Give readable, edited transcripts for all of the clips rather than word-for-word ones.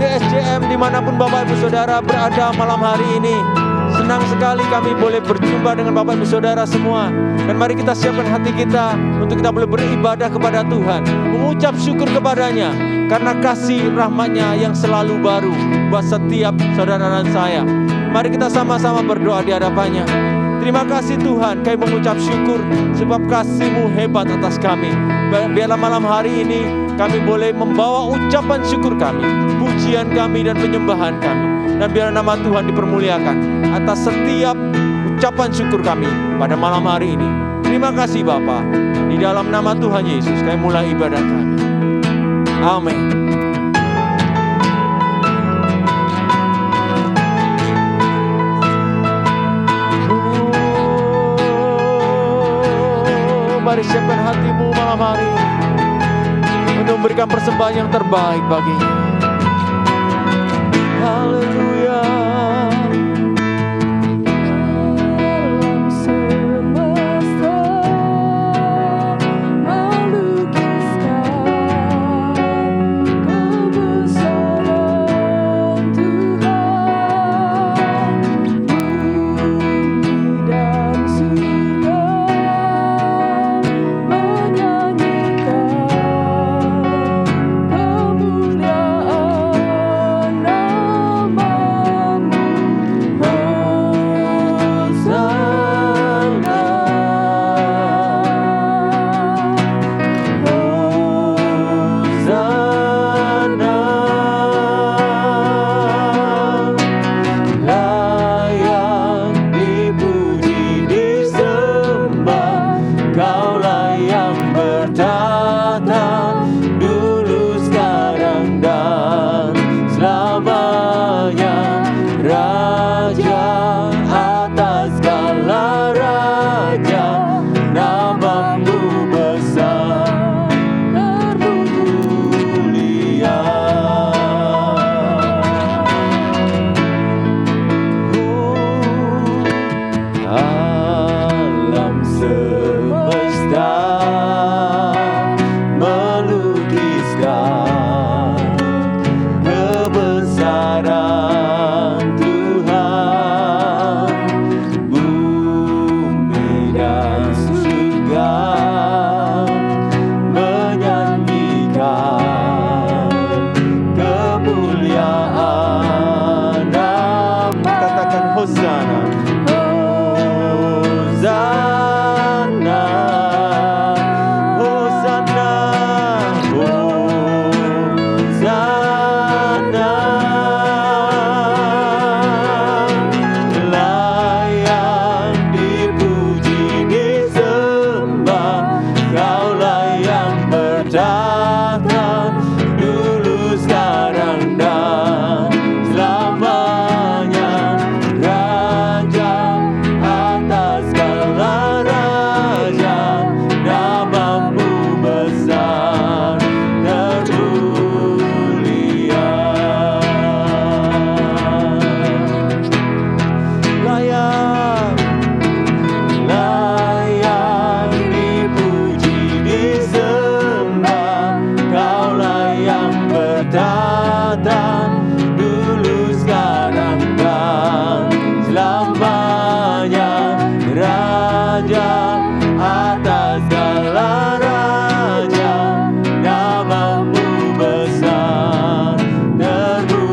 DSJM dimanapun Bapak Ibu Saudara berada malam hari ini. Senang sekali kami boleh berjumpa dengan Bapak Ibu Saudara semua. Dan mari kita siapkan hati kita untuk kita boleh beribadah kepada Tuhan, mengucap syukur kepadanya karena kasih rahmat-Nya yang selalu baru buat setiap saudara dan saya. Mari kita sama-sama berdoa di hadapan-Nya. Terima kasih Tuhan, kami mengucap syukur sebab kasih-Mu hebat atas kami. Biarlah malam hari ini kami boleh membawa ucapan syukur kami, pujian kami dan penyembahan kami. Dan biar nama Tuhan dipermuliakan atas setiap ucapan syukur kami pada malam hari ini. Terima kasih Bapa. Di dalam nama Tuhan Yesus kami mulai ibadah kami. Amin. Mari siapkan hatimu malam hari ini untuk memberikan persembahan yang terbaik baginya. Haleluya. Tuhan layak dipuji disembah, Kaulah yang bertata dulu sekarang dan selamanya, Raja atas segala raja, namamu besar termulia.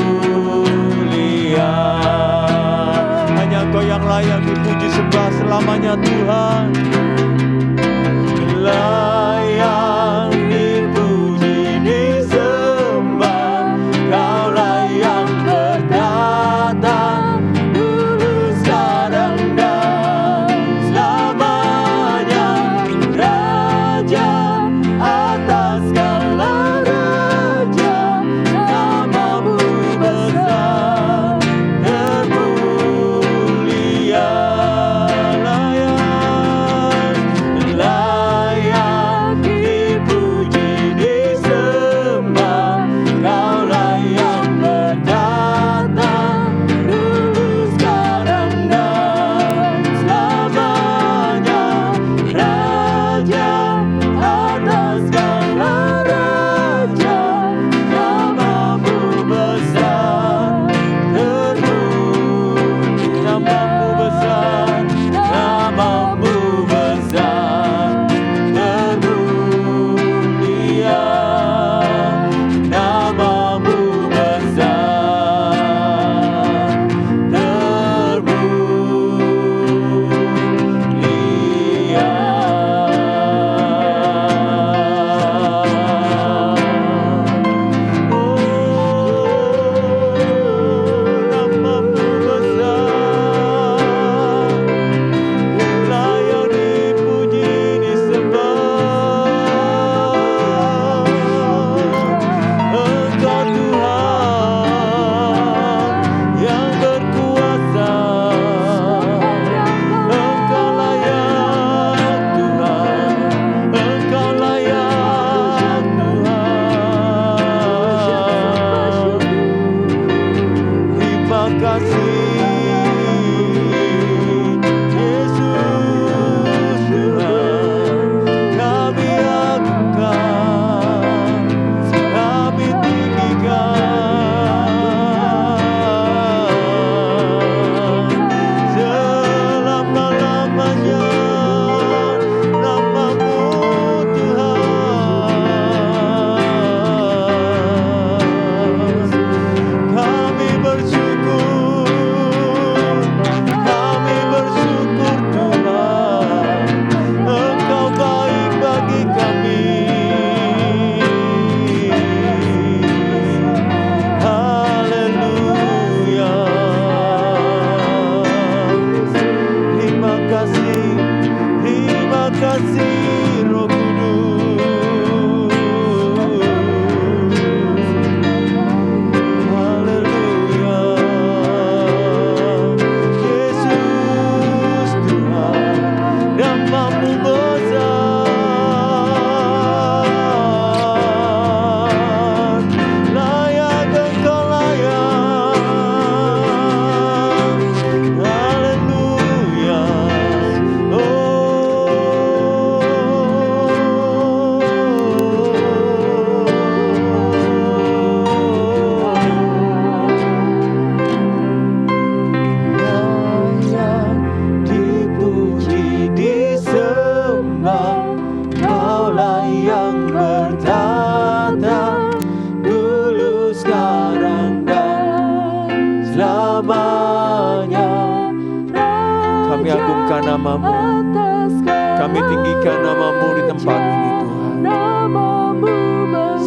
Kami tinggikan nama-Mu di tempat ini Tuhan.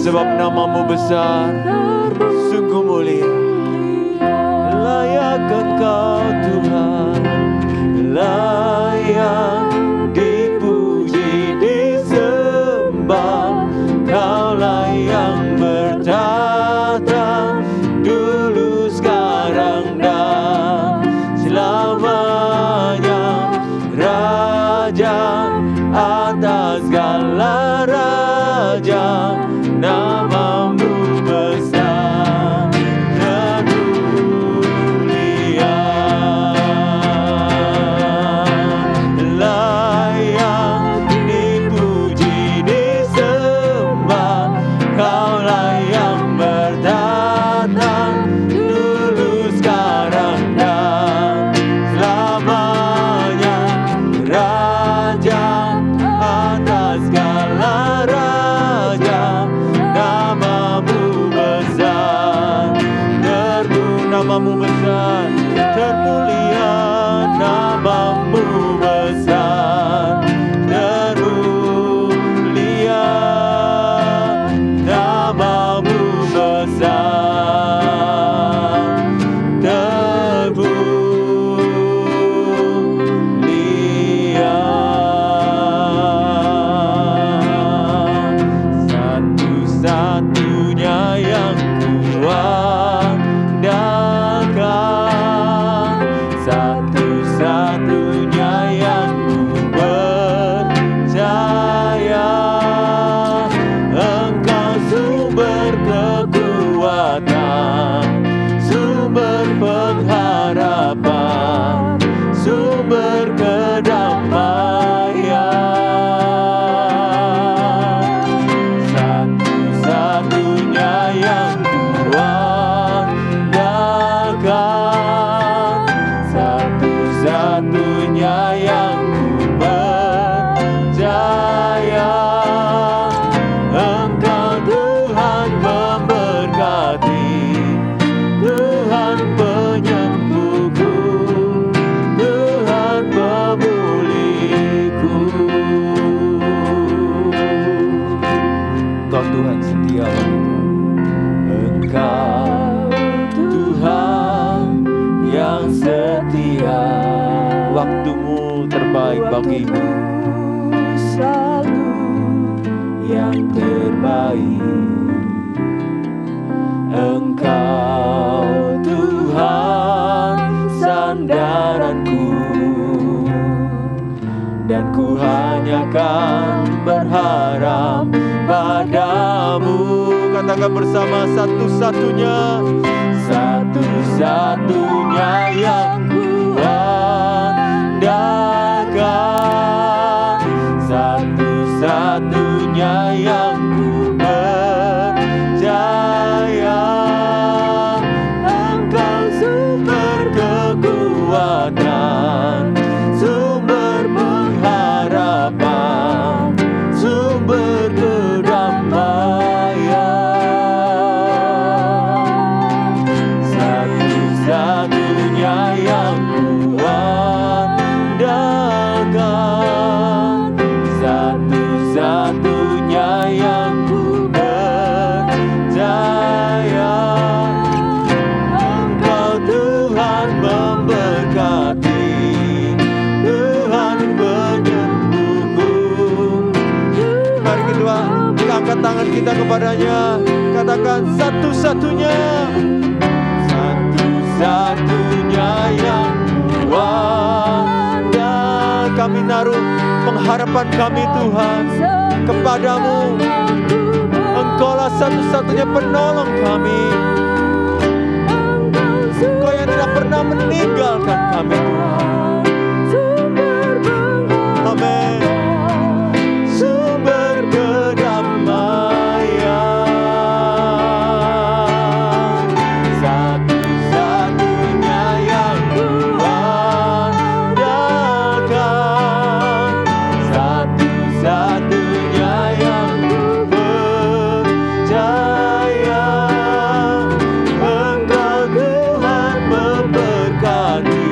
Sebab nama-Mu besar, sungguh mulia. Layak Engkau Tuhan, layak dipuji, disembah. Kaulah yang bertahta dulu, sekarang, dan selamanya. Raja atas segala raja, nama-Mu besar dan mulia. Layak dipuji, disembah. Kaulah yang bertahta dulu, sekarang, dan selamanya. Raja atas segala raja, nama-Mu besar, nama-Mu besar, termulia. Nama-Mu besar, termulia. Nama-Mu besar, termulia. Satu-satunya yang kuandalkan, satu-satunya yang ku percaya. Engkau sumber kekuatan, sumber pengharapan, sumber kedamaian. Satu-satunya yang kuandalkan, satu-satunya yang ku percaya. Engkau Tuhan memberkati, Tuhan penyembuhku, Tuhan pemulihku. Engkau Tuhan setia bagi kami. Engkau Tuhan yang setia, waktu-Mu terbaik bagimu, selalu yang terbaik. Engkau Tuhan sandaranku, dan ku hanya kan berharap padamu. Katakan bersama, satu-satunya, satu-satunya yang kuandalkan, satu-satunya yang ku percaya. Engkau sumber kekuatan, sumber pengharapan, sumber kedamaian. Satu-satunya yang kuandalkan, satu-satunya yang ku percaya. Engkau Tuhan memberkati, Tuhan penyembuhku. Mari kita angkat tangan kita kepadanya. Katakan, satu-satunya, satu-satunya yang kuandalkan. Kami naruh pengharapan kami Tuhan kepadamu. Engkaulah satu-satunya penolong kami. Engkau yang tidak pernah meninggalkan kami Tuhan. Amin. Sumber kedamaian, satu-satunya yang kuandalkan, satu-satunya yang ku percaya. Engkau Tuhan memberkati,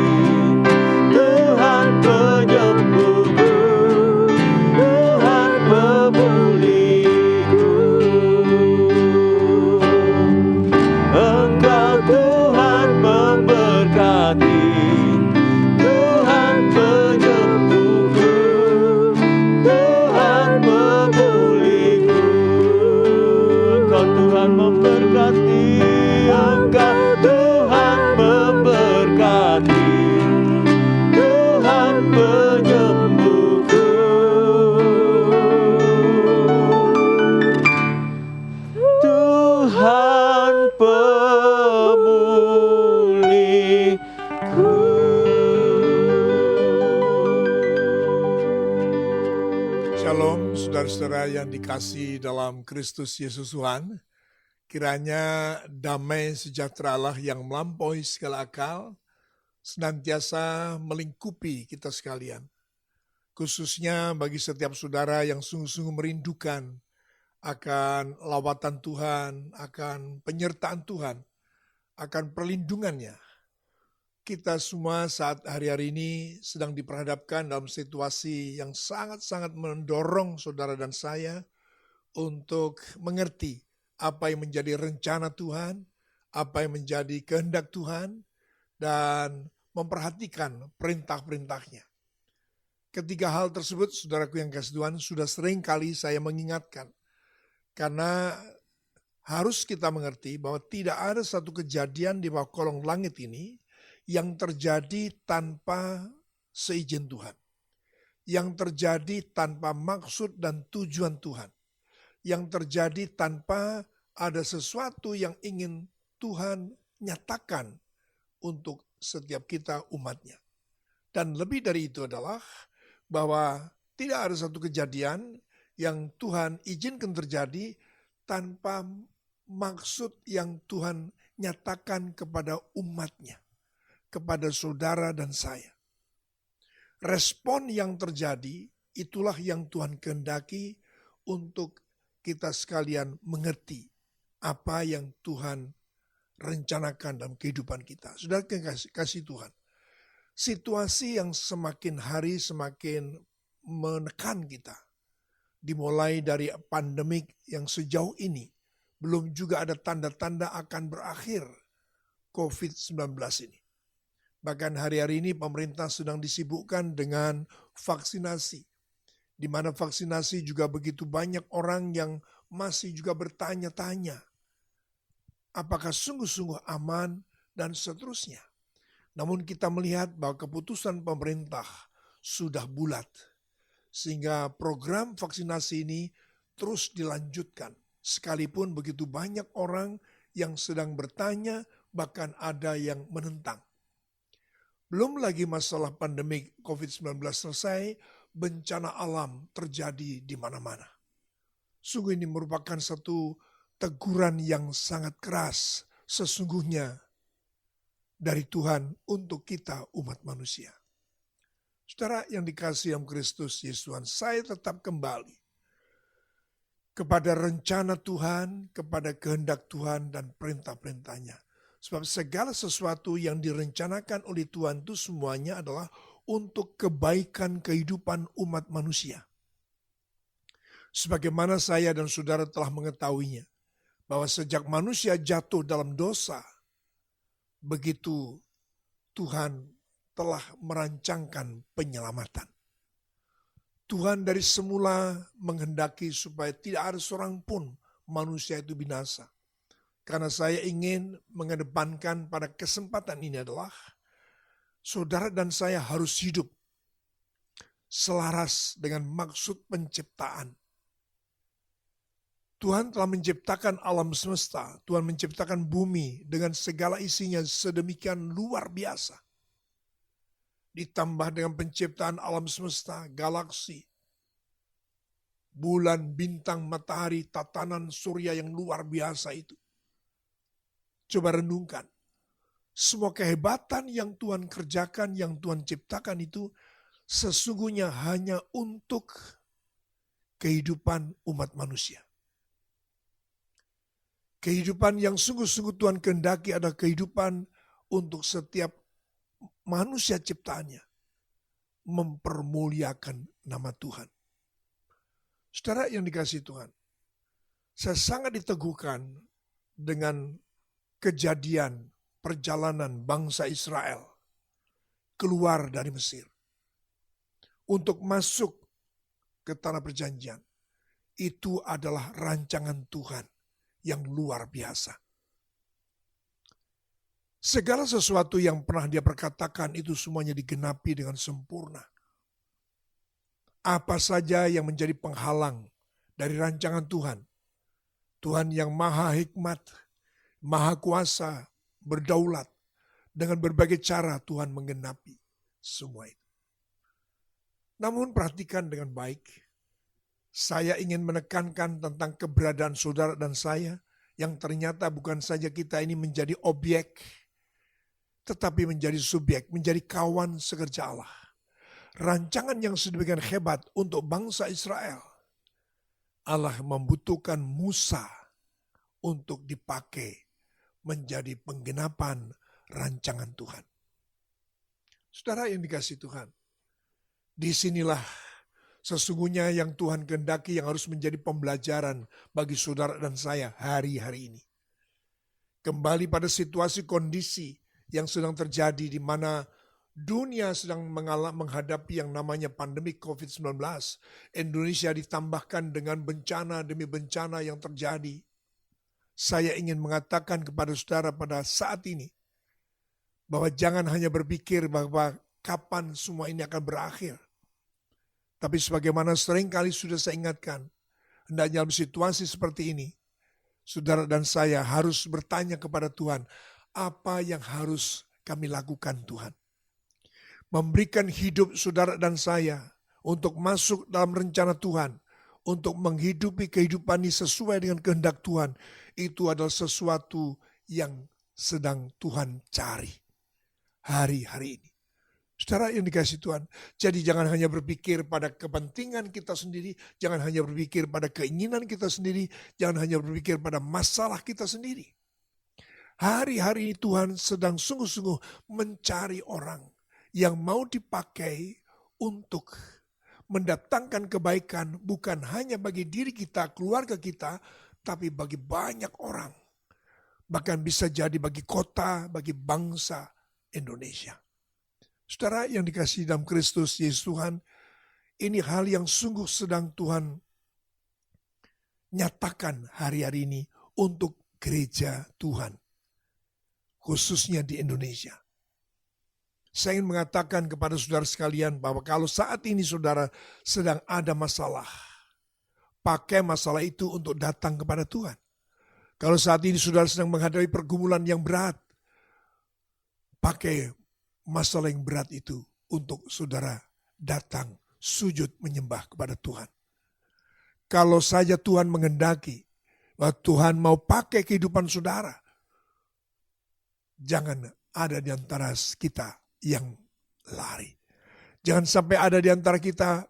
Shalom, saudara-saudara yang dikasihi dalam Kristus Yesus Tuhan. Kiranya damai sejahtera Allah yang melampaui segala akal senantiasa melingkupi kita sekalian. Khususnya bagi setiap saudara yang sungguh-sungguh merindukan akan lawatan Tuhan, akan penyertaan Tuhan, akan perlindungannya. Kita semua saat hari-hari ini sedang diperhadapkan dalam situasi yang sangat-sangat mendorong saudara dan saya untuk mengerti apa yang menjadi rencana Tuhan, apa yang menjadi kehendak Tuhan, dan memperhatikan perintah-perintahnya. Ketiga hal tersebut, saudaraku yang kasih Tuhan, sudah sering kali saya mengingatkan. Karena harus kita mengerti bahwa tidak ada satu kejadian di bawah kolong langit ini yang terjadi tanpa seizin Tuhan. Yang terjadi tanpa maksud dan tujuan Tuhan. Yang terjadi tanpa ada sesuatu yang ingin Tuhan nyatakan untuk setiap kita umatnya. Dan lebih dari itu adalah bahwa tidak ada satu kejadian yang Tuhan izinkan terjadi tanpa maksud yang Tuhan nyatakan kepada umatnya. Kepada saudara dan saya. Respon yang terjadi itulah yang Tuhan kehendaki untuk kita sekalian mengerti apa yang Tuhan rencanakan dalam kehidupan kita. Saudara kasih Tuhan. Situasi yang semakin hari semakin menekan kita. Dimulai dari pandemik yang sejauh ini. Belum juga ada tanda-tanda akan berakhir COVID-19 ini. Bahkan hari-hari ini pemerintah sedang disibukkan dengan vaksinasi. Di mana vaksinasi juga begitu banyak orang yang masih juga bertanya-tanya. Apakah sungguh-sungguh aman dan seterusnya. Namun kita melihat bahwa keputusan pemerintah sudah bulat. Sehingga program vaksinasi ini terus dilanjutkan. Sekalipun begitu banyak orang yang sedang bertanya, bahkan ada yang menentang. Belum lagi masalah pandemik COVID-19 selesai, bencana alam terjadi di mana-mana. Sungguh ini merupakan satu teguran yang sangat keras sesungguhnya dari Tuhan untuk kita umat manusia. Saudara yang dikasihi dalam Kristus Yesus Tuhan, saya tetap kembali kepada rencana Tuhan, kepada kehendak Tuhan dan perintah-perintahnya. Sebab segala sesuatu yang direncanakan oleh Tuhan itu semuanya adalah untuk kebaikan kehidupan umat manusia. Sebagaimana saya dan saudara telah mengetahuinya, bahwa sejak manusia jatuh dalam dosa, begitu Tuhan telah merancangkan penyelamatan. Tuhan dari semula menghendaki supaya tidak ada seorang pun manusia itu binasa. Karena saya ingin mengedepankan pada kesempatan ini adalah saudara dan saya harus hidup selaras dengan maksud penciptaan. Tuhan telah menciptakan alam semesta, Tuhan menciptakan bumi dengan segala isinya sedemikian luar biasa. Ditambah dengan penciptaan alam semesta, galaksi, bulan, bintang, matahari, tatanan surya yang luar biasa itu. Coba renungkan, semua kehebatan yang Tuhan kerjakan, yang Tuhan ciptakan itu sesungguhnya hanya untuk kehidupan umat manusia. Kehidupan yang sungguh-sungguh Tuhan kehendaki adalah kehidupan untuk setiap manusia ciptaannya. Mempermuliakan nama Tuhan. Saudara yang dikasihi Tuhan, saya sangat diteguhkan dengan kejadian perjalanan bangsa Israel keluar dari Mesir untuk masuk ke tanah perjanjian. Itu adalah rancangan Tuhan yang luar biasa. Segala sesuatu yang pernah dia perkatakan itu semuanya digenapi dengan sempurna. Apa saja yang menjadi penghalang dari rancangan Tuhan. Tuhan yang maha hikmat, maha kuasa, berdaulat. Dengan berbagai cara Tuhan menggenapi semua itu. Namun perhatikan dengan baik Saya ingin menekankan tentang keberadaan saudara dan saya, yang ternyata bukan saja kita ini menjadi objek, tetapi menjadi subjek, menjadi kawan sekerja Allah. Rancangan yang sedemikian hebat untuk bangsa Israel. Allah membutuhkan Musa untuk dipakai menjadi penggenapan rancangan Tuhan. Saudara yang dikasihi Tuhan, disinilah sesungguhnya yang Tuhan kehendaki yang harus menjadi pembelajaran bagi saudara dan saya hari-hari ini. Kembali pada situasi kondisi yang sedang terjadi di mana dunia sedang menghadapi yang namanya pandemi COVID-19. Indonesia ditambahkan dengan bencana demi bencana yang terjadi. Saya ingin mengatakan kepada saudara pada saat ini, bahwa jangan hanya berpikir bahwa kapan semua ini akan berakhir. Tapi sebagaimana seringkali sudah saya ingatkan, hendaknya dalam situasi seperti ini, saudara dan saya harus bertanya kepada Tuhan, apa yang harus kami lakukan Tuhan? Memberikan hidup saudara dan saya untuk masuk dalam rencana Tuhan, untuk menghidupi kehidupan ini sesuai dengan kehendak Tuhan, itu adalah sesuatu yang sedang Tuhan cari hari-hari ini. Saudara yang dikasihi Tuhan, jadi jangan hanya berpikir pada kepentingan kita sendiri, jangan hanya berpikir pada keinginan kita sendiri, jangan hanya berpikir pada masalah kita sendiri. Hari-hari ini Tuhan sedang sungguh-sungguh mencari orang yang mau dipakai untuk mendatangkan kebaikan bukan hanya bagi diri kita, keluarga kita, tapi bagi banyak orang. Bahkan bisa jadi bagi kota, bagi bangsa Indonesia. Saudara yang dikasihi dalam Kristus Yesus Tuhan, ini hal yang sungguh sedang Tuhan nyatakan hari-hari ini untuk gereja Tuhan, khususnya di Indonesia. Saya ingin mengatakan kepada saudara sekalian bahwa kalau saat ini saudara sedang ada masalah, pakai masalah itu untuk datang kepada Tuhan. Kalau saat ini saudara sedang menghadapi pergumulan yang berat, pakai masalah yang berat itu untuk saudara datang sujud menyembah kepada Tuhan. Kalau saja Tuhan menghendaki bahwa Tuhan mau pakai kehidupan saudara, jangan ada di antara kita yang lari. Jangan sampai ada di antara kita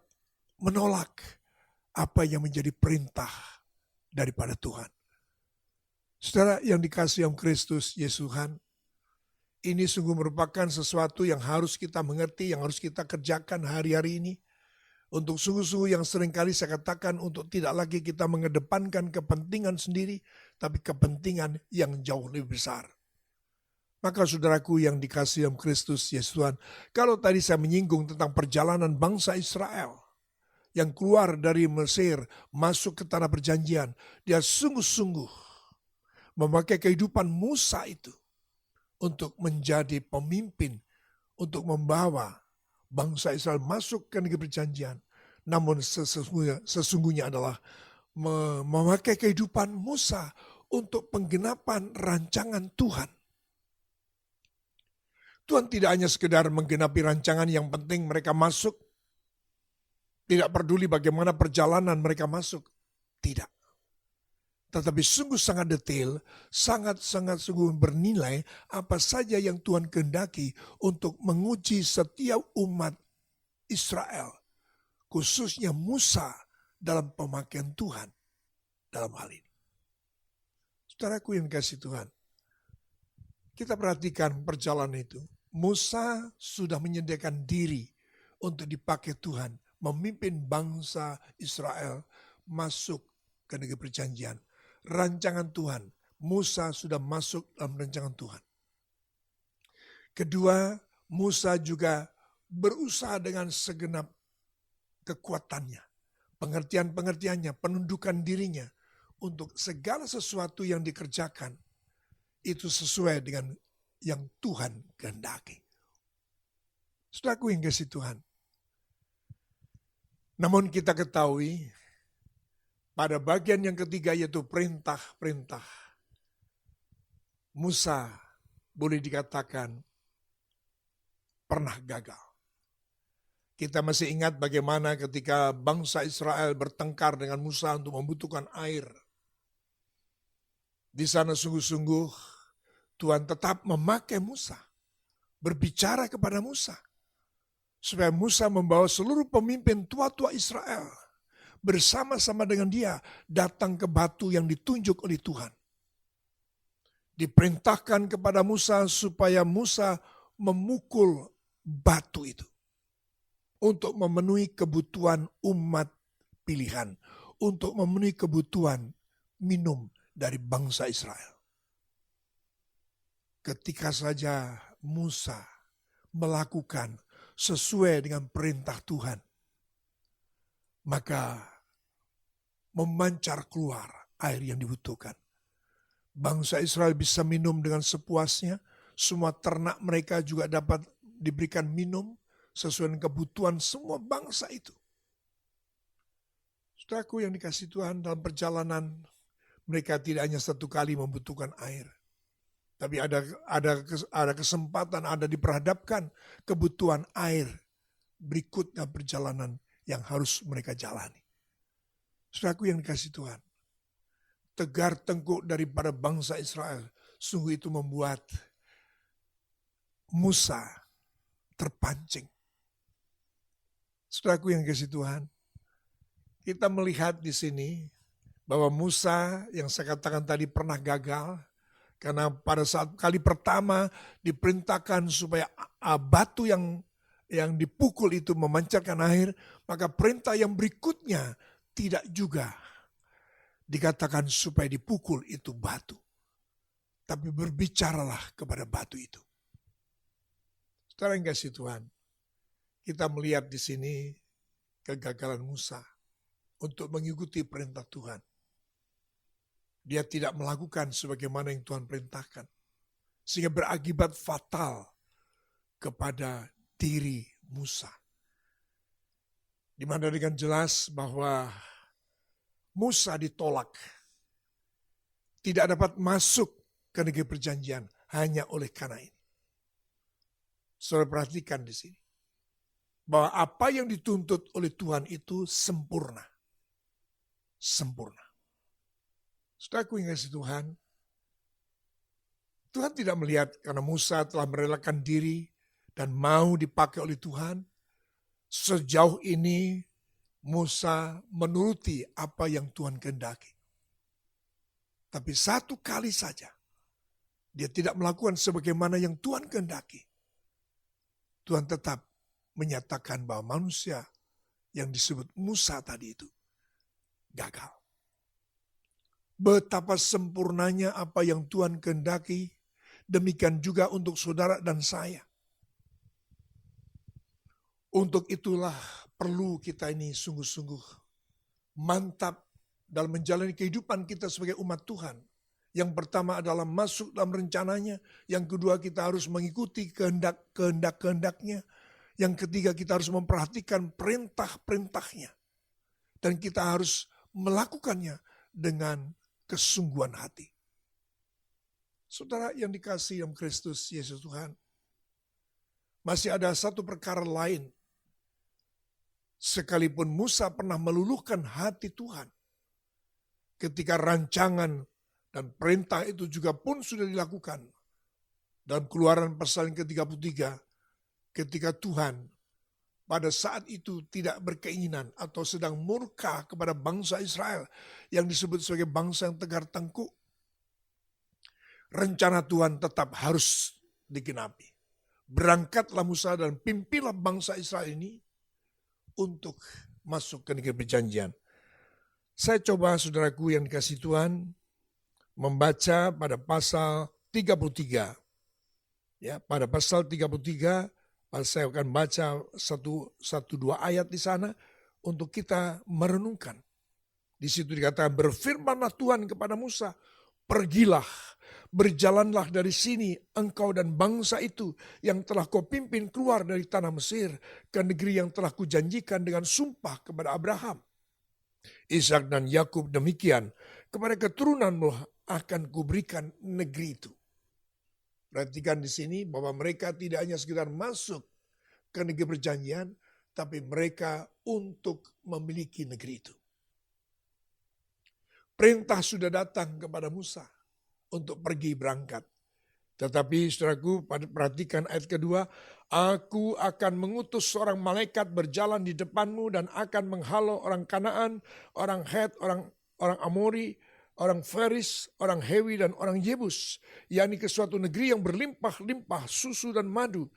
menolak apa yang menjadi perintah daripada Tuhan. Saudara yang dikasihi oleh Kristus Yesus Tuhan, ini sungguh merupakan sesuatu yang harus kita mengerti, yang harus kita kerjakan hari-hari ini. Untuk sungguh-sungguh yang seringkali saya katakan untuk tidak lagi kita mengedepankan kepentingan sendiri, tapi kepentingan yang jauh lebih besar. Maka saudaraku yang dikasihi dalam Kristus Yesus Tuhan, kalau tadi saya menyinggung tentang perjalanan bangsa Israel yang keluar dari Mesir masuk ke tanah perjanjian, dia sungguh-sungguh memakai kehidupan Musa itu untuk menjadi pemimpin, untuk membawa bangsa Israel masuk ke negeri perjanjian. Namun sesungguhnya adalah memakai kehidupan Musa untuk penggenapan rancangan Tuhan. Tuhan tidak hanya sekedar menggenapi rancangan, yang penting mereka masuk. Tidak peduli bagaimana perjalanan mereka masuk. Tidak. Tetapi sungguh sangat detail, sangat-sangat sungguh bernilai apa saja yang Tuhan kehendaki untuk menguji setiap umat Israel. Khususnya Musa dalam pemakaian Tuhan dalam hal ini. Saudaraku yang dikasihi Tuhan, kita perhatikan perjalanan itu. Musa sudah menyediakan diri untuk dipakai Tuhan memimpin bangsa Israel masuk ke negeri perjanjian. Rancangan Tuhan, Musa sudah masuk dalam rancangan Tuhan. Kedua, Musa juga berusaha dengan segenap kekuatannya, pengertian-pengertiannya, penundukan dirinya untuk segala sesuatu yang dikerjakan itu sesuai dengan yang Tuhan kehendaki. Saudaraku yang kasih Tuhan, namun kita ketahui pada bagian yang ketiga yaitu perintah-perintah, Musa boleh dikatakan pernah gagal. Kita masih ingat bagaimana ketika bangsa Israel bertengkar dengan Musa untuk membutuhkan air. Di sana sungguh-sungguh Tuhan tetap memakai Musa, berbicara kepada Musa, supaya Musa membawa seluruh pemimpin tua-tua Israel bersama-sama dengan dia datang ke batu yang ditunjuk oleh Tuhan. Diperintahkan kepada Musa supaya Musa memukul batu itu untuk memenuhi kebutuhan umat pilihan, untuk memenuhi kebutuhan minum dari bangsa Israel. Ketika saja Musa melakukan sesuai dengan perintah Tuhan, maka memancar keluar air yang dibutuhkan. Bangsa Israel bisa minum dengan sepuasnya, semua ternak mereka juga dapat diberikan minum sesuai dengan kebutuhan semua bangsa itu. Saudaraku yang dikasihi Tuhan, dalam perjalanan mereka tidak hanya satu kali membutuhkan air, tapi ada kesempatan, ada diperhadapkan kebutuhan air berikutnya perjalanan yang harus mereka jalani. Saudaraku yang dikasihi Tuhan, tegar tengkuk daripada bangsa Israel, sungguh itu membuat Musa terpancing. Saudaraku yang dikasihi Tuhan, kita melihat di sini bahwa Musa yang saya katakan tadi pernah gagal, karena pada saat kali pertama diperintahkan supaya batu yang dipukul itu memancarkan air, maka perintah yang berikutnya tidak juga dikatakan supaya dipukul itu batu, tapi berbicaralah kepada batu itu. Saudara yang kasih Tuhan, kita melihat di sini kegagalan Musa untuk mengikuti perintah Tuhan. Dia tidak melakukan sebagaimana yang Tuhan perintahkan, sehingga berakibat fatal kepada diri Musa. Di mana dengan jelas bahwa Musa ditolak, tidak dapat masuk ke negeri perjanjian hanya oleh karena ini. Saudara perhatikan di sini bahwa apa yang dituntut oleh Tuhan itu sempurna. Sempurna. Saudaraku yang kasih Tuhan, Tuhan tidak melihat karena Musa telah merelakan diri dan mau dipakai oleh Tuhan. Sejauh ini Musa menuruti apa yang Tuhan kehendaki. Tapi satu kali saja dia tidak melakukan sebagaimana yang Tuhan kehendaki. Tuhan tetap menyatakan bahwa manusia yang disebut Musa tadi itu gagal. Betapa sempurnanya apa yang Tuhan kehendaki, demikian juga untuk saudara dan saya. Untuk itulah perlu kita ini sungguh-sungguh mantap dalam menjalani kehidupan kita sebagai umat Tuhan. Yang pertama adalah masuk dalam rencananya. Yang kedua kita harus mengikuti kehendak-kehendaknya. Yang ketiga kita harus memperhatikan perintah-perintahnya. Dan kita harus melakukannya dengan kesungguhan hati. Saudara yang dikasihi dalam Kristus Yesus Tuhan, masih ada satu perkara lain. Sekalipun Musa pernah meluluhkan hati Tuhan, ketika rancangan dan perintah itu juga pun sudah dilakukan. Dalam Keluaran pasal yang ke-33, ketika Tuhan pada saat itu tidak berkeinginan atau sedang murka kepada bangsa Israel yang disebut sebagai bangsa yang tegar tengkuk, rencana Tuhan tetap harus digenapi. Berangkatlah Musa dan pimpinlah bangsa Israel ini untuk masuk ke negeri perjanjian. Saya coba saudaraku yang dikasihi Tuhan membaca pada pasal 33. Ya, pada pasal 33 saya akan baca satu dua ayat di sana untuk kita merenungkan. Di situ dikatakan, berfirmanlah Tuhan kepada Musa, pergilah, berjalanlah dari sini engkau dan bangsa itu yang telah kau pimpin keluar dari tanah Mesir ke negeri yang telah kujanjikan dengan sumpah kepada Abraham, Ishak dan Yakub, demikian kepada keturunanmu akan kuberikan negeri itu. Perhatikan di sini bahwa mereka tidak hanya sekedar masuk ke negeri perjanjian, tapi mereka untuk memiliki negeri itu. Perintah sudah datang kepada Musa untuk pergi berangkat. Tetapi saudaraku, perhatikan ayat kedua, aku akan mengutus seorang malaikat berjalan di depanmu dan akan menghalau orang Kanaan, orang Het, orang Amori, orang Feris, orang Hewi, dan orang Yebus, yakni ke suatu negeri yang berlimpah-limpah susu dan madu.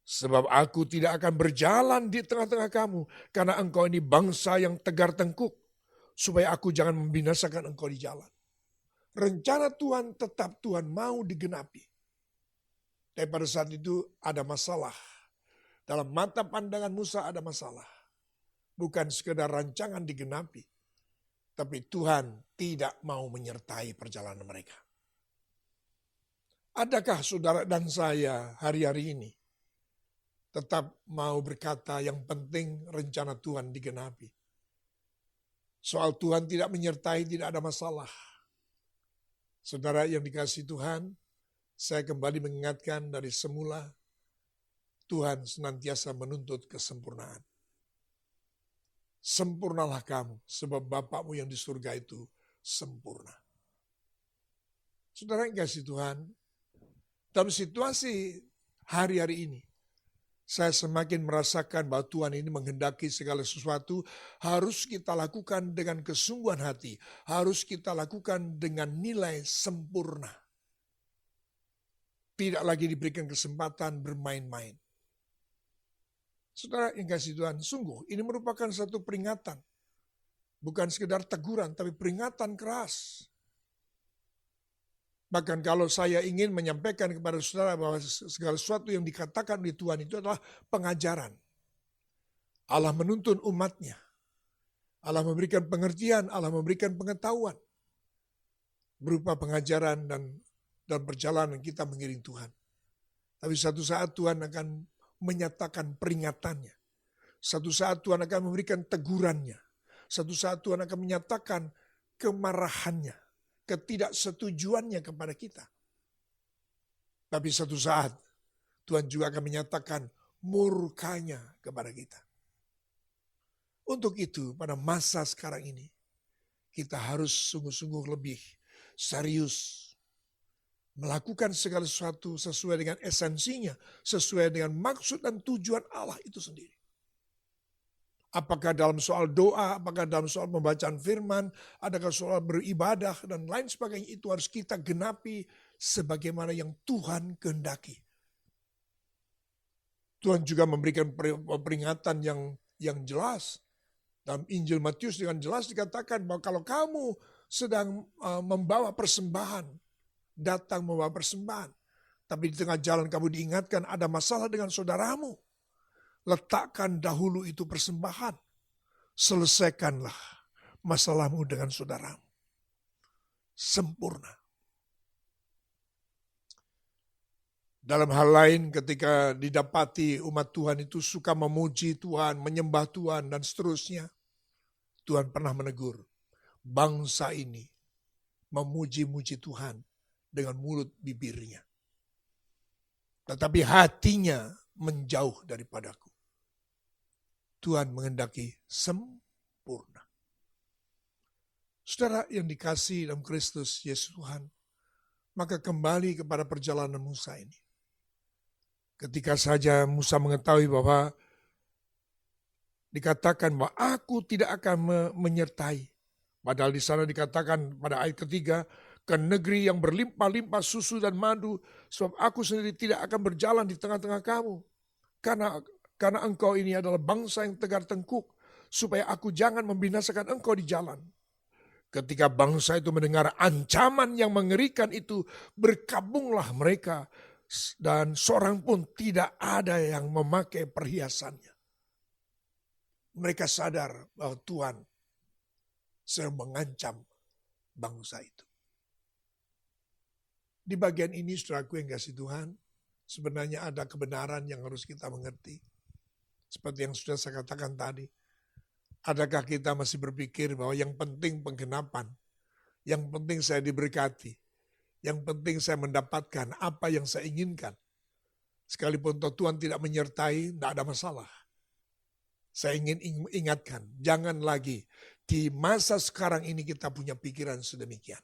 Sebab aku tidak akan berjalan di tengah-tengah kamu, karena engkau ini bangsa yang tegar tengkuk, supaya aku jangan membinasakan engkau di jalan. Rencana Tuhan tetap Tuhan mau digenapi. Tapi pada saat itu ada masalah. Dalam mata pandangan Musa ada masalah. Bukan sekedar rancangan digenapi, tapi Tuhan tidak mau menyertai perjalanan mereka. Adakah saudara dan saya hari-hari ini tetap mau berkata yang penting rencana Tuhan digenapi? Soal Tuhan tidak menyertai tidak ada masalah. Saudara yang dikasihi Tuhan, saya kembali mengingatkan dari semula, Tuhan senantiasa menuntut kesempurnaan. Sempurnalah kamu, sebab Bapakmu yang di surga itu sempurna. Saudara yang dikasihi Tuhan, dalam situasi hari-hari ini, saya semakin merasakan bahwa Tuhan ini menghendaki segala sesuatu harus kita lakukan dengan kesungguhan hati. Harus kita lakukan dengan nilai sempurna. Tidak lagi diberikan kesempatan bermain-main. Saudara yang kasih Tuhan, sungguh ini merupakan satu peringatan. Bukan sekedar teguran, tapi peringatan keras. Bahkan kalau saya ingin menyampaikan kepada saudara bahwa segala sesuatu yang dikatakan oleh Tuhan itu adalah pengajaran. Allah menuntun umatnya. Allah memberikan pengertian, Allah memberikan pengetahuan. Berupa pengajaran dan perjalanan kita mengiring Tuhan. Tapi satu saat Tuhan akan menyatakan peringatannya. Satu saat Tuhan akan memberikan tegurannya. Satu saat Tuhan akan menyatakan kemarahannya, ketidaksetujuannya kepada kita. Tapi satu saat Tuhan juga akan menyatakan murkanya kepada kita. Untuk itu pada masa sekarang ini kita harus sungguh-sungguh lebih serius melakukan segala sesuatu sesuai dengan esensinya, sesuai dengan maksud dan tujuan Allah itu sendiri. Apakah dalam soal doa, apakah dalam soal pembacaan firman, adakah soal beribadah, dan lain sebagainya, itu harus kita genapi sebagaimana yang Tuhan kehendaki. Tuhan juga memberikan peringatan yang jelas. Dalam Injil Matius dengan jelas dikatakan bahwa kalau kamu sedang membawa persembahan, datang membawa persembahan, tapi di tengah jalan kamu diingatkan ada masalah dengan saudaramu, letakkan dahulu itu persembahan. Selesaikanlah masalahmu dengan saudaramu. Sempurna. Dalam hal lain ketika didapati umat Tuhan itu suka memuji Tuhan, menyembah Tuhan dan seterusnya, Tuhan pernah menegur. Bangsa ini memuji-muji Tuhan dengan mulut bibirnya. Tetapi hatinya menjauh daripadaku. Tuhan menghendaki sempurna. Saudara yang dikasihi dalam Kristus Yesus Tuhan, maka kembali kepada perjalanan Musa ini. Ketika saja Musa mengetahui bahwa dikatakan bahwa aku tidak akan menyertai. Padahal di sana dikatakan pada ayat ketiga, ke negeri yang berlimpah-limpah susu dan madu, sebab aku sendiri tidak akan berjalan di tengah-tengah kamu. Karena engkau ini adalah bangsa yang tegar tengkuk, supaya aku jangan membinasakan engkau di jalan. Ketika bangsa itu mendengar ancaman yang mengerikan itu, berkabunglah mereka, dan seorang pun tidak ada yang memakai perhiasannya. Mereka sadar bahwa Tuhan sedang mengancam bangsa itu. Di bagian ini, saudaraku yang kasih Tuhan, sebenarnya ada kebenaran yang harus kita mengerti. Seperti yang sudah saya katakan tadi, adakah kita masih berpikir bahwa yang penting penggenapan, yang penting saya diberkati, yang penting saya mendapatkan apa yang saya inginkan. Sekalipun Tuhan tidak menyertai, tidak ada masalah. Saya ingin ingatkan, jangan lagi di masa sekarang ini kita punya pikiran sedemikian.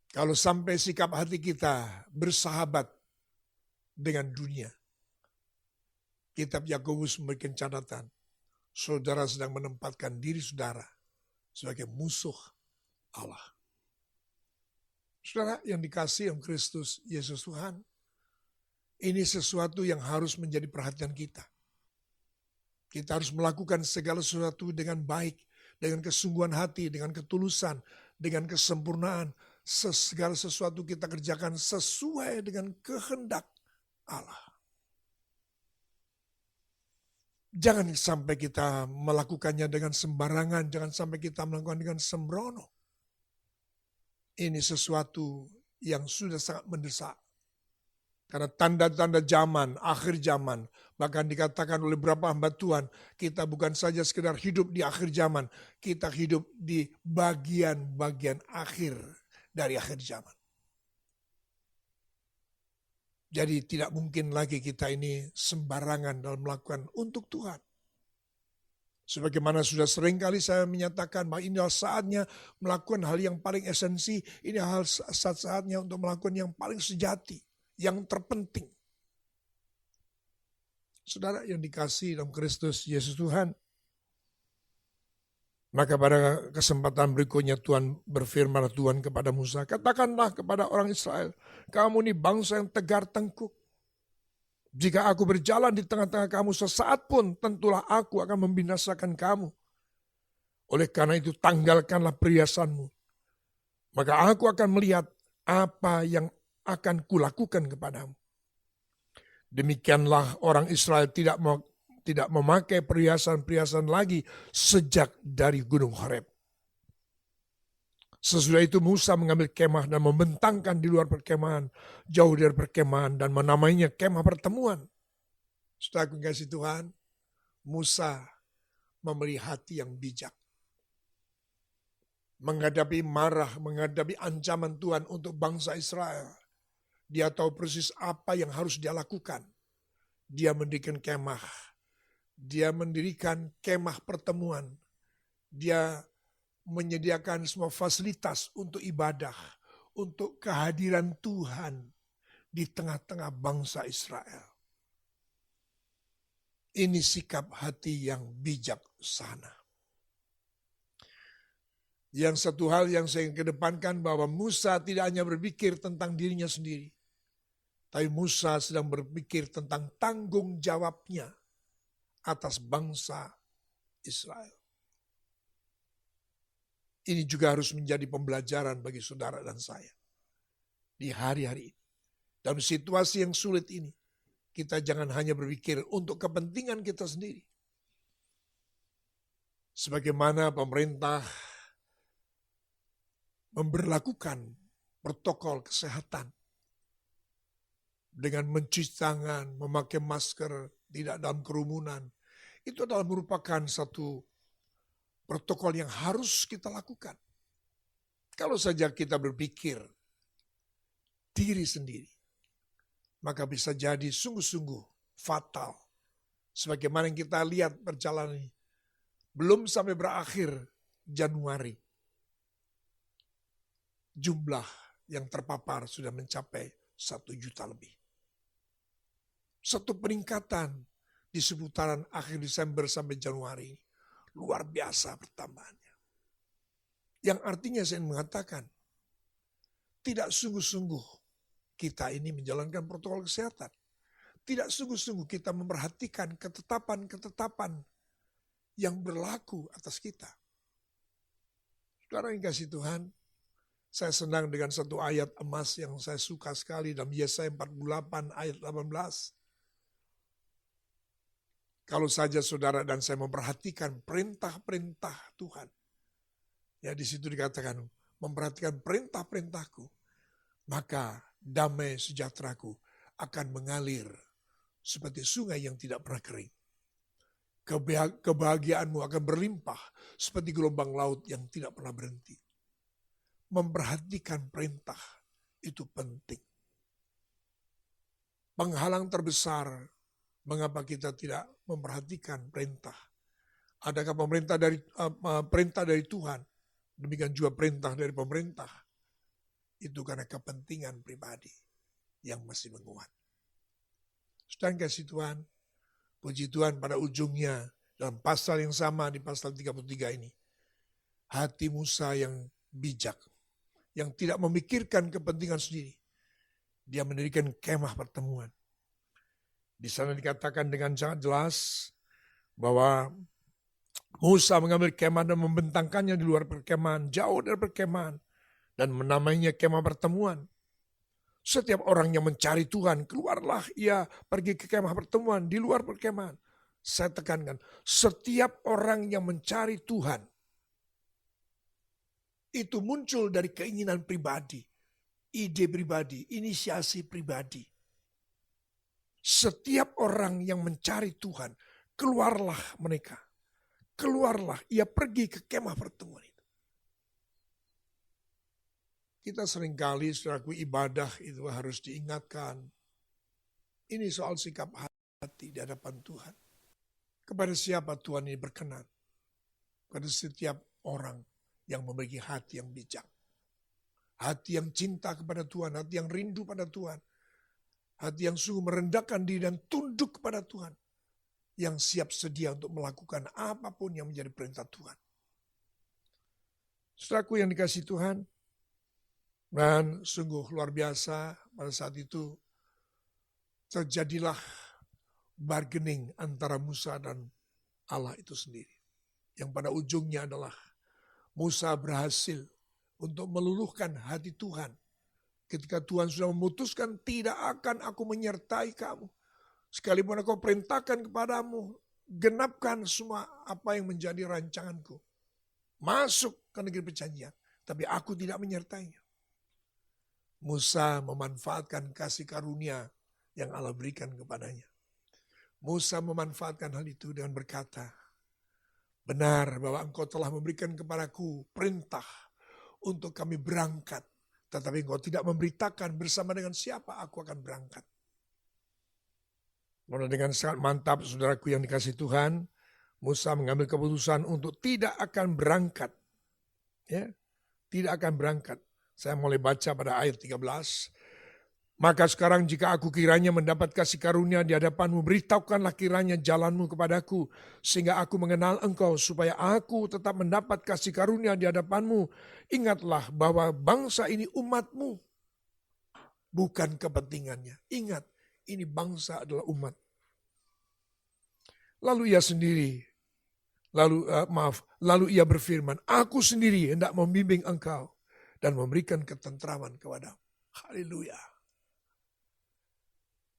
Kalau sampai sikap hati kita bersahabat dengan dunia, Kitab Yakobus memberikan catatan, saudara sedang menempatkan diri saudara sebagai musuh Allah. Saudara yang dikasihi oleh Kristus Yesus Tuhan, ini sesuatu yang harus menjadi perhatian kita. Kita harus melakukan segala sesuatu dengan baik, dengan kesungguhan hati, dengan ketulusan, dengan kesempurnaan. Segala sesuatu kita kerjakan sesuai dengan kehendak Allah. Jangan sampai kita melakukannya dengan sembarangan, jangan sampai kita melakukan dengan sembrono. Ini sesuatu yang sudah sangat mendesak. Karena tanda-tanda zaman, akhir zaman, bahkan dikatakan oleh beberapa hamba Tuhan, kita bukan saja sekedar hidup di akhir zaman, kita hidup di bagian-bagian akhir dari akhir zaman. Jadi tidak mungkin lagi kita ini sembarangan dalam melakukan untuk Tuhan. Sebagaimana sudah sering kali saya menyatakan bahwa ini saatnya melakukan hal yang paling esensi, ini saatnya untuk melakukan yang paling sejati, yang terpenting. Saudara yang dikasihi dalam Kristus Yesus Tuhan, maka pada kesempatan berikutnya Tuhan berfirman Tuhan kepada Musa, katakanlah kepada orang Israel, kamu ini bangsa yang tegar tengkuk. Jika aku berjalan di tengah-tengah kamu sesaat pun, tentulah aku akan membinasakan kamu. Oleh karena itu tanggalkanlah perhiasanmu. Maka aku akan melihat apa yang akan kulakukan kepadamu. Demikianlah orang Israel tidak memakai perhiasan-perhiasan lagi sejak dari Gunung Horeb. Sesudah itu Musa mengambil kemah dan membentangkan di luar perkemahan, jauh dari perkemahan, dan menamainya kemah pertemuan. Saudara kasih Tuhan, Musa memiliki hati yang bijak. Menghadapi marah, menghadapi ancaman Tuhan untuk bangsa Israel. Dia tahu persis apa yang harus dia lakukan. Dia mendirikan kemah. Dia mendirikan kemah pertemuan. Dia menyediakan semua fasilitas untuk ibadah, untuk kehadiran Tuhan di tengah-tengah bangsa Israel. Ini sikap hati yang bijaksana. Yang satu hal yang saya ingin kedepankan bahwa Musa tidak hanya berpikir tentang dirinya sendiri, tapi Musa sedang berpikir tentang tanggung jawabnya atas bangsa Israel. Ini juga harus menjadi pembelajaran bagi saudara dan saya. Di hari-hari ini. Dalam situasi yang sulit ini. Kita jangan hanya berpikir untuk kepentingan kita sendiri. Sebagaimana pemerintah memberlakukan protokol kesehatan. Dengan mencuci tangan, memakai masker, tidak dalam kerumunan. Itu adalah merupakan satu protokol yang harus kita lakukan. Kalau saja kita berpikir diri sendiri, maka bisa jadi sungguh-sungguh fatal. Sebagaimana yang kita lihat perjalanan ini, belum sampai berakhir Januari, jumlah yang terpapar sudah mencapai 1 juta lebih. Satu peningkatan di seputaran akhir Desember sampai Januari ini. Luar biasa pertambahannya. Yang artinya saya mengatakan, tidak sungguh-sungguh kita ini menjalankan protokol kesehatan. Tidak sungguh-sungguh kita memperhatikan ketetapan-ketetapan yang berlaku atas kita. Saudara yang kasih Tuhan, saya senang dengan satu ayat emas yang saya suka sekali dalam Yesaya 48 ayat 18. Kalau saja saudara dan saya memperhatikan perintah-perintah Tuhan. Ya di situ dikatakan memperhatikan perintah-perintahku. Maka damai sejahteraku akan mengalir seperti sungai yang tidak pernah kering. Kebahagiaanmu akan berlimpah seperti gelombang laut yang tidak pernah berhenti. Memperhatikan perintah itu penting. Penghalang terbesar Mengapa kita tidak memperhatikan perintah? Adakah perintah dari Tuhan? Demikian juga perintah dari pemerintah. Itu karena kepentingan pribadi yang masih menguat. Sedangkan kasih Tuhan, puji Tuhan pada ujungnya dalam pasal yang sama di pasal 33 ini. Hati Musa yang bijak, yang tidak memikirkan kepentingan sendiri. Dia mendirikan kemah pertemuan. Di sana dikatakan dengan sangat jelas bahwa Musa mengambil kemah dan membentangkannya di luar perkemahan, jauh dari perkemahan, dan menamainya kemah pertemuan. Setiap orang yang mencari Tuhan, keluarlah ia pergi ke kemah pertemuan di luar perkemahan. Saya tekankan, setiap orang yang mencari Tuhan, itu muncul dari keinginan pribadi, ide pribadi, inisiasi pribadi. Setiap orang yang mencari Tuhan, keluarlah mereka. Keluarlah, ia pergi ke kemah pertemuan itu. Kita seringkali saudaraku ibadah itu harus diingatkan. Ini soal sikap hati di hadapan Tuhan. Kepada siapa Tuhan ini berkenan? Kepada setiap orang yang memiliki hati yang bijak. Hati yang cinta kepada Tuhan, hati yang rindu pada Tuhan. Hati yang sungguh merendahkan diri dan tunduk kepada Tuhan. Yang siap sedia untuk melakukan apapun yang menjadi perintah Tuhan. Saudaraku yang dikasihi Tuhan, dan sungguh luar biasa pada saat itu terjadilah bargaining antara Musa dan Allah itu sendiri. Yang pada ujungnya adalah Musa berhasil untuk meluluhkan hati Tuhan. Ketika Tuhan sudah memutuskan, tidak akan aku menyertai kamu. Sekalipun aku perintahkan kepadamu, genapkan semua apa yang menjadi rancanganku. Masuk ke negeri perjanjian, tapi aku tidak menyertainya. Musa memanfaatkan kasih karunia yang Allah berikan kepadanya. Musa memanfaatkan hal itu dengan berkata, benar bahwa engkau telah memberikan kepadaku perintah untuk kami berangkat. Tetapi engkau tidak memberitakan bersama dengan siapa aku akan berangkat. Lalu dengan sangat mantap saudaraku yang dikasihi Tuhan, Musa mengambil keputusan untuk tidak akan berangkat. Ya, tidak akan berangkat. Saya mulai baca pada ayat 13. Maka sekarang jika aku kiranya mendapat kasih karunia di hadapanmu, beritahukanlah kiranya jalanmu kepadaku, sehingga aku mengenal engkau, supaya aku tetap mendapat kasih karunia di hadapanmu. Ingatlah bahwa bangsa ini umatmu, bukan kepentingannya. Ingat, ini bangsa adalah umat. Lalu ia berfirman, aku sendiri hendak membimbing engkau dan memberikan ketentraman kepadamu. Haleluya.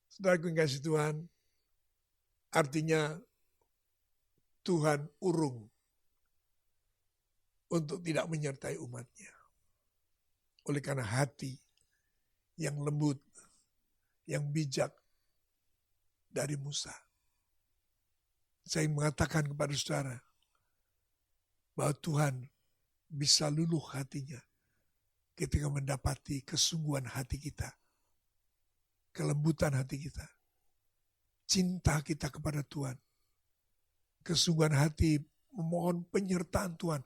Saudaraku yang kasih Tuhan, artinya Tuhan urung untuk tidak menyertai umatnya. Oleh karena hati yang lembut, yang bijak dari Musa. Saya mengatakan kepada saudara bahwa Tuhan bisa luluh hatinya ketika mendapati kesungguhan hati kita, kelembutan hati kita, cinta kita kepada Tuhan, kesungguhan hati memohon penyertaan Tuhan.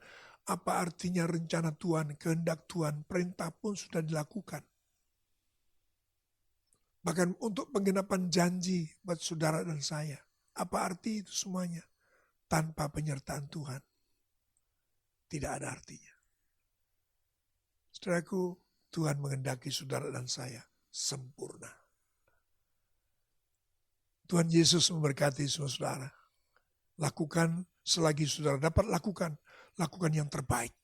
Apa artinya rencana Tuhan, kehendak Tuhan, perintah pun sudah dilakukan. Bahkan untuk penggenapan janji buat saudara dan saya. Apa arti itu semuanya? Tanpa penyertaan Tuhan, tidak ada artinya. Saudaraku, Tuhan menghendaki saudara dan saya sempurna. Tuhan Yesus memberkati semua saudara. Lakukan selagi saudara dapat lakukan yang terbaik.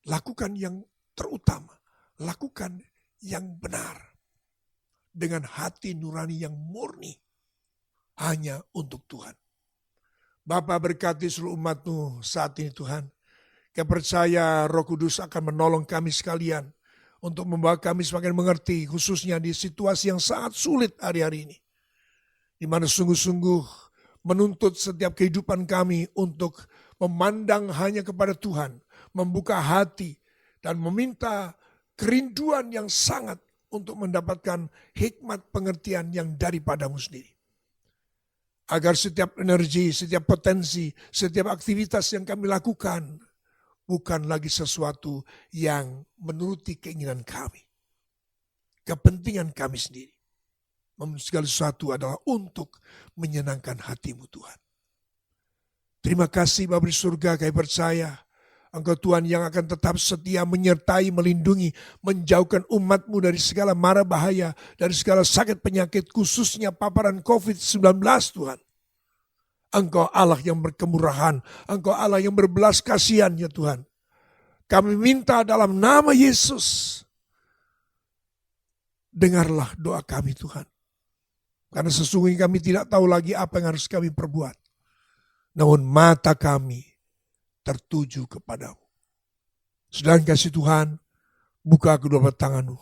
Lakukan yang terutama. Lakukan yang benar. Dengan hati nurani yang murni. Hanya untuk Tuhan. Bapa berkati seluruh umat-Mu saat ini Tuhan. Kami percaya Roh Kudus akan menolong kami sekalian. Untuk membawa kami semakin mengerti. Khususnya di situasi yang sangat sulit hari-hari ini. Di mana sungguh-sungguh menuntut setiap kehidupan kami untuk memandang hanya kepada Tuhan. Membuka hati dan meminta kerinduan yang sangat untuk mendapatkan hikmat pengertian yang daripada-Mu sendiri. Agar setiap energi, setiap potensi, setiap aktivitas yang kami lakukan bukan lagi sesuatu yang menuruti keinginan kami, kepentingan kami sendiri. Segala sesuatu adalah untuk menyenangkan hati-Mu Tuhan. Terima kasih Bapa di surga, kami percaya Engkau Tuhan yang akan tetap setia menyertai, melindungi, menjauhkan umat-Mu dari segala mara bahaya, dari segala sakit penyakit, khususnya paparan COVID-19 Tuhan. Engkau Allah yang berkemurahan, Engkau Allah yang berbelas kasihan ya Tuhan. Kami minta dalam nama Yesus, dengarlah doa kami Tuhan. Karena sesungguhnya kami tidak tahu lagi apa yang harus kami perbuat. Namun mata kami tertuju kepadamu. Sedang kasih Tuhan, buka kedua tangan-Mu.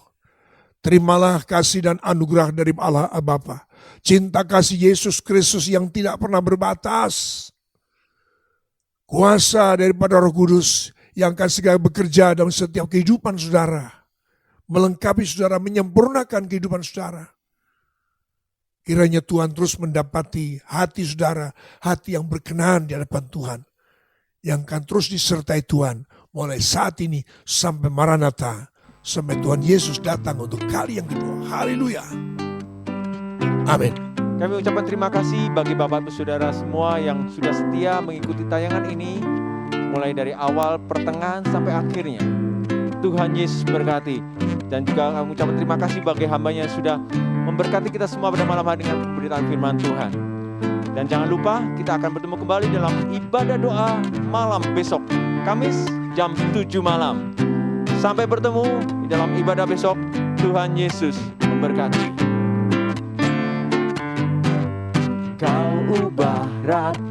Terimalah kasih dan anugerah dari Allah Bapa. Cinta kasih Yesus Kristus yang tidak pernah berbatas. Kuasa daripada Roh Kudus yang akan segera bekerja dalam setiap kehidupan saudara. Melengkapi saudara, menyempurnakan kehidupan saudara. Kiranya Tuhan terus mendapati hati saudara, hati yang berkenan di hadapan Tuhan. Yang akan terus disertai Tuhan mulai saat ini sampai Maranatha, sampai Tuhan Yesus datang untuk kali yang kedua. Haleluya. Amin. Kami ucapkan terima kasih bagi Bapak Ibu Saudara semua yang sudah setia mengikuti tayangan ini mulai dari awal, pertengahan sampai akhirnya. Tuhan Yesus berkati. Dan juga kami ucapkan terima kasih bagi hamba-Nya yang sudah memberkati kita semua pada malam hari dengan pemberitaan firman Tuhan. Dan jangan lupa kita akan bertemu kembali dalam ibadah doa malam besok, Kamis jam 7 malam. Sampai bertemu di dalam ibadah besok. Tuhan Yesus memberkati. Kau ubah rata